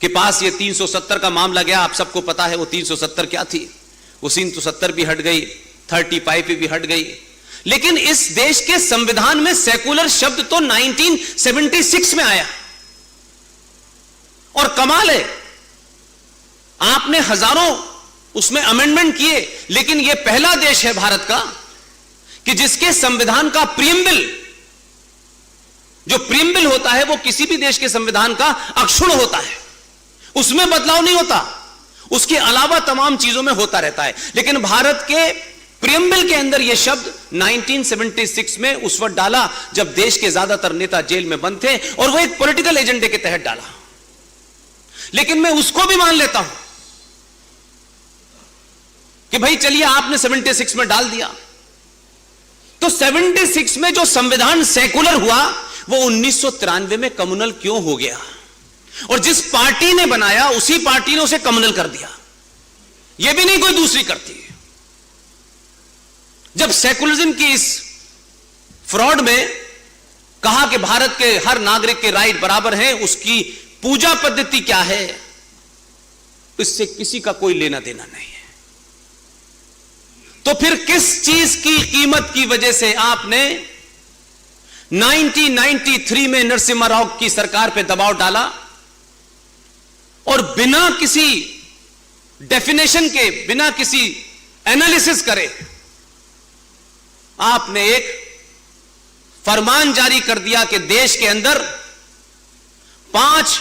के पास ये 370 का मामला गया। आप सबको पता है वो 370 क्या थी, वो 370 भी हट गई, 35 भी हट गई। लेकिन इस देश के संविधान में सेकुलर शब्द तो 1976 में आया। और कमाल है, आपने हजारों उसमें अमेंडमेंट किए, लेकिन यह पहला देश है भारत का कि जिसके संविधान का प्रीएम्बल, जो प्रीएम्बल होता है वो किसी भी देश के संविधान का अक्षुण्ण होता है, उसमें बदलाव नहीं होता, उसके अलावा तमाम चीजों में होता रहता है। लेकिन भारत के प्रीएम्बल के अंदर यह शब्द 1976 में उस वक्त डाला जब देश के ज्यादातर नेता जेल में बंद थे, और वो एक पॉलिटिकल एजेंडे के तहत डाला। लेकिन मैं उसको भी मान लेता हूं कि भाई चलिए आपने 76 में डाल दिया, तो 76 में जो संविधान सेकुलर हुआ वो 1993 में कम्युनल क्यों हो गया? और जिस पार्टी ने बनाया उसी पार्टी ने उसे कम्युनल कर दिया। यह भी नहीं कोई दूसरी करती है। जब सेकुलरिज्म की इस फ्रॉड में कहा कि भारत के हर नागरिक के राइट बराबर हैं, उसकी पूजा पद्धति क्या है, इससे किसी का कोई लेना देना नहीं है। तो फिर किस चीज की कीमत की वजह से आपने 1993 में नरसिम्हा राव की सरकार पे दबाव डाला और बिना किसी डेफिनेशन के, बिना किसी एनालिसिस करे आपने एक फरमान जारी कर दिया कि देश के अंदर 5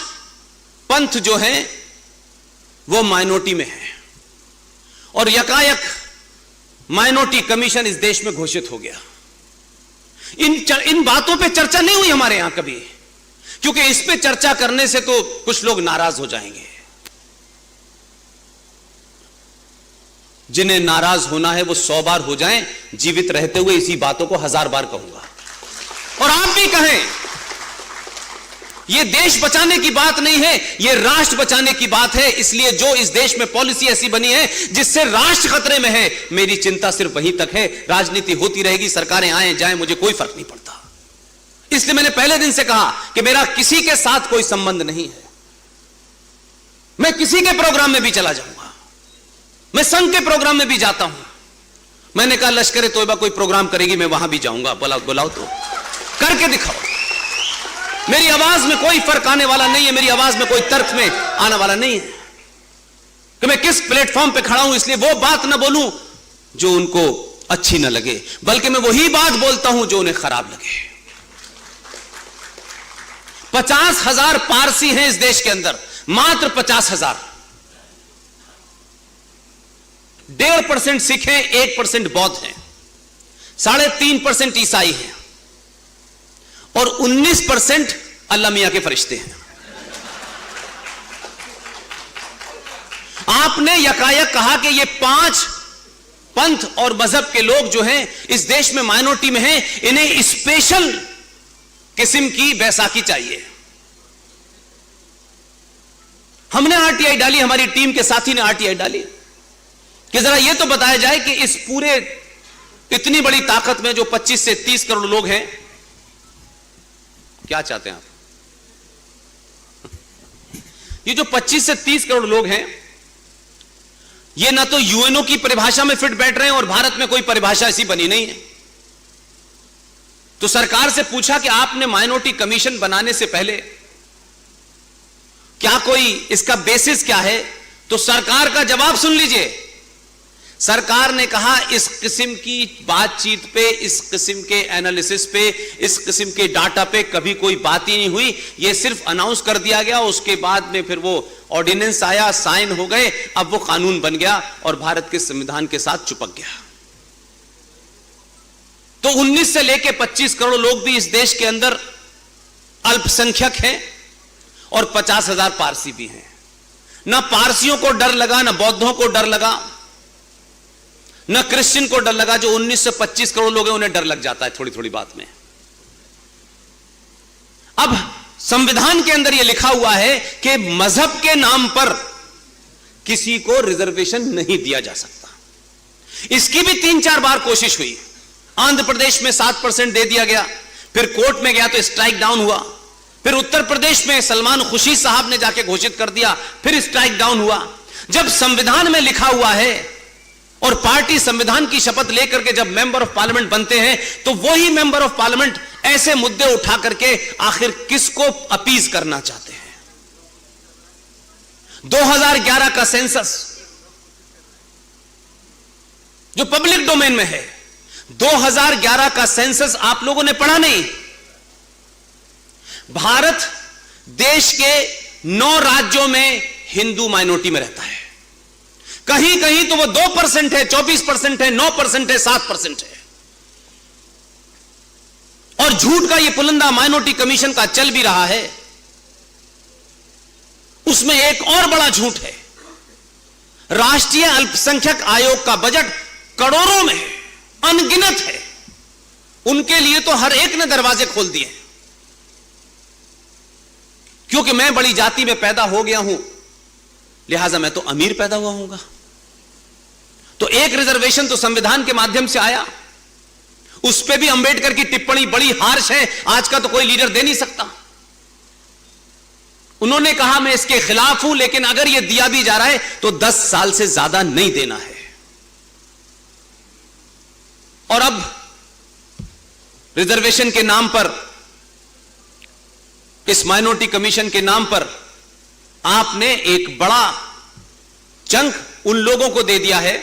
पंथ जो हैं वो माइनॉरिटी में है, और यकायक माइनॉरिटी कमीशन इस देश में घोषित हो गया। इन बातों पे चर्चा नहीं हुई हमारे यहां कभी, क्योंकि इस पे चर्चा करने से तो कुछ लोग नाराज हो जाएंगे। जिन्हें नाराज होना है वो 100 बार हो जाएं, जीवित रहते हुए इसी बातों को 1000 बार कहूंगा। और आप भी कहें, यह देश बचाने की बात नहीं है, यह राष्ट्र बचाने की बात है। इसलिए जो इस देश में पॉलिसी ऐसी बनी है जिससे राष्ट्र खतरे में है, मेरी चिंता सिर्फ वहीं तक है। राजनीति होती रहेगी, सरकारें आए जाएं, मुझे कोई फर्क नहीं पड़ता। इसलिए मैंने पहले दिन से कहा कि मेरा किसी के साथ कोई संबंध नहीं है। मैं किसी के प्रोग्राम में भी चला जाऊंगा, मैं संघ के प्रोग्राम में भी जाता हूं। मैंने कहा लश्कर तोयबा कोई प्रोग्राम करेगी, मैं वहां भी जाऊंगा। बुलाओ तो करके दिखाओ। मेरी आवाज में कोई फर्क आने वाला नहीं है, मेरी आवाज में कोई तर्क में आने वाला नहीं है कि मैं किस प्लेटफॉर्म पे खड़ा हूं। इसलिए वो बात ना बोलूं जो उनको अच्छी ना लगे, बल्कि मैं वही बात बोलता हूं जो उन्हें खराब लगे। 50,000 पारसी हैं इस देश के अंदर, मात्र 50,000। 1.5% सिख हैं, 1% बौद्ध हैं, 3.5% ईसाई हैं, और 19% अल्लाह मियां के फरिश्ते हैं। आपने यकायक कहा कि ये 5 पंथ और मजहब के लोग जो हैं इस देश में माइनॉरिटी में हैं, इन्हें स्पेशल किस्म की बैसाखी चाहिए। हमने आरटीआई डाली, हमारी टीम के साथी ने आरटीआई डाली कि जरा यह तो बताया जाए कि इस पूरे इतनी बड़ी ताकत में जो 25 से 30 करोड़ लोग हैं, क्या चाहते हैं आप? ये जो 25 से 30 करोड़ लोग हैं, ये ना तो यूएनओ की परिभाषा में फिट बैठ रहे हैं, और भारत में कोई परिभाषा ऐसी बनी नहीं है। तो सरकार से पूछा कि आपने माइनॉरिटी कमीशन बनाने से पहले क्या कोई इसका बेसिस क्या है? तो सरकार का जवाब सुन लीजिए। सरकार ने कहा इस किस्म की बातचीत पे, इस किस्म के एनालिसिस पे, इस किस्म के डाटा पे कभी कोई बात ही नहीं हुई। ये सिर्फ अनाउंस कर दिया गया, उसके बाद में फिर वो ऑर्डिनेंस आया, साइन हो गए, अब वो कानून बन गया और भारत के संविधान के साथ चिपक गया। तो 19 से लेके 25 करोड़ लोग भी इस देश के अंदर अल्पसंख्यक हैं, और 50,000 पारसी भी हैं। ना पारसियों को डर लगा, ना बौद्धों को डर लगा, न क्रिश्चियन को डर लगा। जो 19 से 25 करोड़ लोग हैं उन्हें डर लग जाता है थोड़ी थोड़ी बात में। अब संविधान के अंदर यह लिखा हुआ है कि मजहब के नाम पर किसी को रिजर्वेशन नहीं दिया जा सकता। इसकी भी 3-4 बार कोशिश हुई। आंध्र प्रदेश में 7% दे दिया गया, फिर कोर्ट में गया तो स्ट्राइक डाउन हुआ, फिर उत्तर प्रदेश में सलमान खुर्शीद साहब ने जाके घोषित कर दिया, फिर स्ट्राइक डाउन हुआ। जब संविधान में लिखा हुआ है और पार्टी संविधान की शपथ लेकर के जब मेंबर ऑफ पार्लियामेंट बनते हैं, तो वही मेंबर ऑफ पार्लियामेंट ऐसे मुद्दे उठा करके आखिर किसको अपीज करना चाहते हैं? 2011 का सेंसस जो पब्लिक डोमेन में है, 2011 का सेंसस आप लोगों ने पढ़ा नहीं? भारत देश के 9 राज्यों में हिंदू माइनॉरिटी में रहता है। कहीं कहीं तो वो 2% है, 24% है, 9% है, 7% है। और झूठ का ये पुलंदा माइनॉरिटी कमीशन का चल भी रहा है। उसमें एक और बड़ा झूठ है, राष्ट्रीय अल्पसंख्यक आयोग का बजट करोड़ों में है, अनगिनत है। उनके लिए तो हर एक ने दरवाजे खोल दिए, क्योंकि मैं बड़ी जाति में पैदा हो गया हूं, लिहाजा मैं तो अमीर पैदा हुआ हूंगा। तो एक रिजर्वेशन तो संविधान के माध्यम से आया, उस पे भी अंबेडकर की टिप्पणी बड़ी हार्श है, आज का तो कोई लीडर दे नहीं सकता। उन्होंने कहा मैं इसके खिलाफ हूं, लेकिन अगर यह दिया भी जा रहा है तो 10 साल से ज्यादा नहीं देना है। और अब रिजर्वेशन के नाम पर, इस माइनॉरिटी कमीशन के नाम पर आपने एक बड़ा चंक उन लोगों को दे दिया है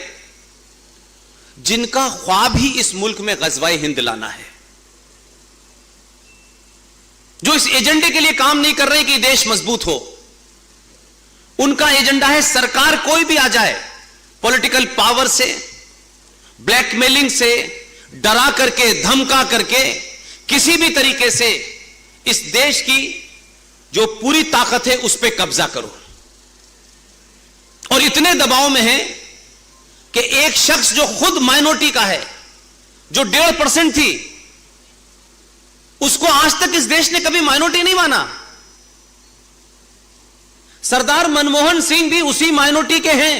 जिनका ख्वाब ही इस मुल्क में गज़वाए हिंद लाना है, जो इस एजेंडे के लिए काम नहीं कर रहे कि देश मजबूत हो। उनका एजेंडा है सरकार कोई भी आ जाए, पॉलिटिकल पावर से, ब्लैकमेलिंग से, डरा करके, धमका करके, किसी भी तरीके से इस देश की जो पूरी ताकत है उस पर कब्जा करो। और इतने दबाव में है कि एक शख्स जो खुद माइनॉरिटी का है, जो 1.5% थी, उसको आज तक इस देश ने कभी माइनॉरिटी नहीं माना। सरदार मनमोहन सिंह भी उसी माइनॉरिटी के हैं,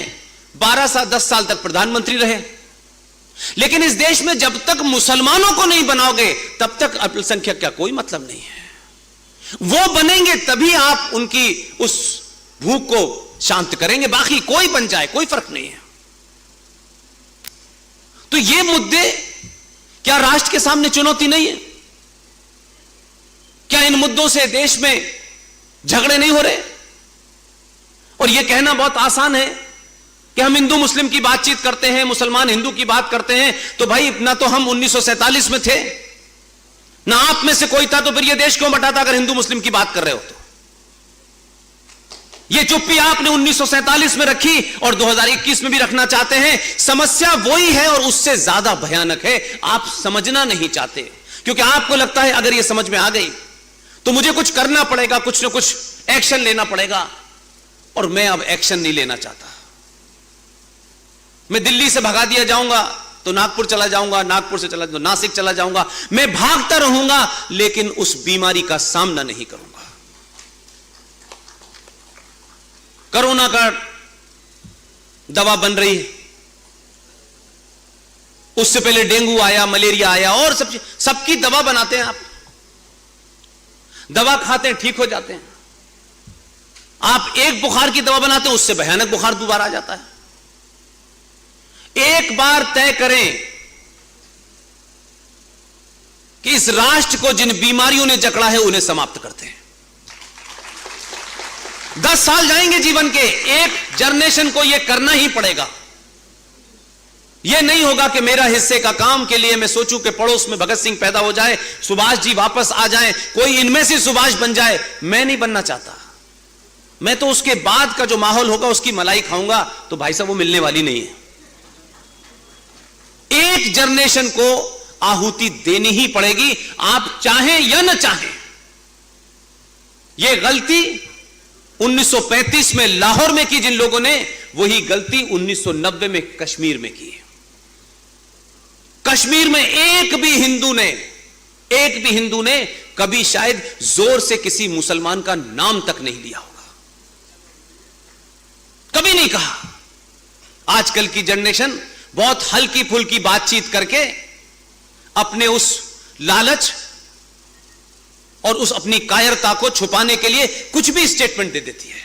10 साल तक प्रधानमंत्री रहे। लेकिन इस देश में जब तक मुसलमानों को नहीं बनाओगे तब तक अल्पसंख्यक का कोई मतलब नहीं है। वो बनेंगे तभी आप उनकी उस भूख को शांत करेंगे, बाकी कोई बन जाए कोई फर्क नहीं है। तो ये मुद्दे क्या राष्ट्र के सामने चुनौती नहीं है? क्या इन मुद्दों से देश में झगड़े नहीं हो रहे? और यह कहना बहुत आसान है कि हम हिंदू मुस्लिम की बातचीत करते हैं, मुसलमान हिंदू की बात करते हैं। तो भाई ना तो हम 1947 में थे, ना आप में से कोई था, तो फिर यह देश क्यों बंटा था अगर हिंदू मुस्लिम की बात कर रहे हो तो? यह चुप्पी आपने 1947 में रखी और 2021 में भी रखना चाहते हैं। समस्या वही है और उससे ज्यादा भयानक है। आप समझना नहीं चाहते क्योंकि आपको लगता है अगर यह समझ में आ गई तो मुझे कुछ करना पड़ेगा, कुछ ना कुछ एक्शन लेना पड़ेगा। और मैं अब एक्शन नहीं लेना चाहता। मैं दिल्ली से भगा दिया जाऊंगा तो नागपुर चला जाऊंगा, नागपुर से चला तो नासिक चला जाऊंगा। मैं भागता रहूंगा लेकिन उस बीमारी का सामना नहीं करूंगा। कोरोना का दवा बन रही है, उससे पहले डेंगू आया, मलेरिया आया, और सबकी दवा बनाते हैं आप। दवा खाते हैं, ठीक हो जाते हैं। आप एक बुखार की दवा बनाते हैं, उससे भयानक बुखार दोबारा आ जाता है। एक बार तय करें कि इस राष्ट्र को जिन बीमारियों ने जकड़ा है उन्हें समाप्त करते हैं। 10 साल जाएंगे जीवन के, एक जनरेशन को यह करना ही पड़ेगा। यह नहीं होगा कि मेरा हिस्से का काम के लिए मैं सोचूं कि पड़ोस में भगत सिंह पैदा हो जाए, सुभाष जी वापस आ जाएं, कोई इनमें से सुभाष बन जाए। मैं नहीं बनना चाहता। मैं तो उसके बाद का जो माहौल होगा उसकी मलाई खाऊंगा, तो भाई साहब वो मिलने वाली नहीं है। एक जनरेशन को आहुति देनी ही पड़ेगी, आप चाहें या न चाहें। यह गलती 1935 में लाहौर में की जिन लोगों ने, वही गलती 1990 में कश्मीर में की है। कश्मीर में एक भी हिंदू ने कभी शायद जोर से किसी मुसलमान का नाम तक नहीं लिया होगा, कभी नहीं कहा। आजकल की जनरेशन बहुत हल्की फुल्की बातचीत करके अपने उस लालच और उस अपनी कायरता को छुपाने के लिए कुछ भी स्टेटमेंट दे देती है।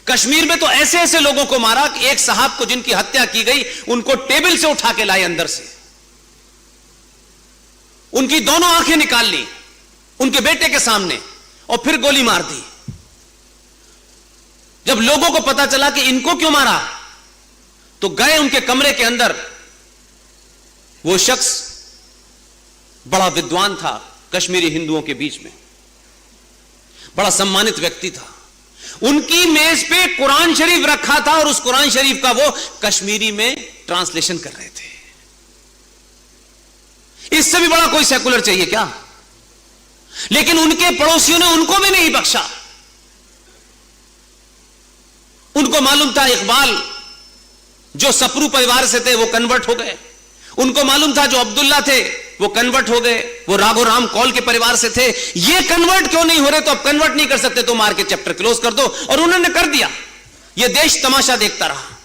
कश्मीर में तो ऐसे ऐसे लोगों को मारा कि एक साहब को जिनकी हत्या की गई उनको टेबल से उठा के लाए अंदर से, उनकी दोनों आंखें निकाल ली उनके बेटे के सामने और फिर गोली मार दी। जब लोगों को पता चला कि इनको क्यों मारा तो गए उनके कमरे के अंदर। वो शख्स बड़ा विद्वान था कश्मीरी हिंदुओं के बीच में, बड़ा सम्मानित व्यक्ति था। उनकी मेज पे कुरान शरीफ रखा था और उस कुरान शरीफ का वो कश्मीरी में ट्रांसलेशन कर रहे थे। इससे भी बड़ा कोई सेकुलर चाहिए क्या? लेकिन उनके पड़ोसियों ने उनको भी नहीं बख्शा। उनको मालूम था इकबाल जो सपरू परिवार से थे वो कन्वर्ट हो गए, उनको मालूम था जो अब्दुल्ला थे वो कन्वर्ट हो गए, वो राघो राम कौल के परिवार से थे। ये कन्वर्ट क्यों नहीं हो रहे? तो अब कन्वर्ट नहीं कर सकते तो मार के चैप्टर क्लोज कर दो, और उन्होंने कर दिया। ये देश तमाशा देखता रहा।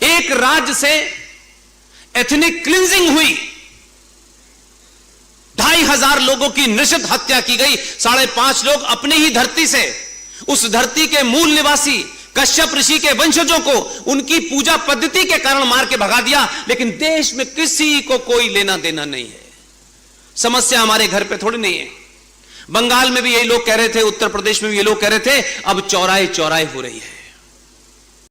एक राज्य से एथनिक क्लिंजिंग हुई, 2500 लोगों की नृशंस हत्या की गई। 5.5 लोग अपने ही धरती से, उस धरती के मूल निवासी कश्यप ऋषि के वंशजों को उनकी पूजा पद्धति के कारण मार के भगा दिया। लेकिन देश में किसी को कोई लेना देना नहीं है। समस्या हमारे घर पे थोड़ी नहीं है। बंगाल में भी यही लोग कह रहे थे, उत्तर प्रदेश में भी ये लोग कह रहे थे, अब चौराहे चौराहे हो रही है।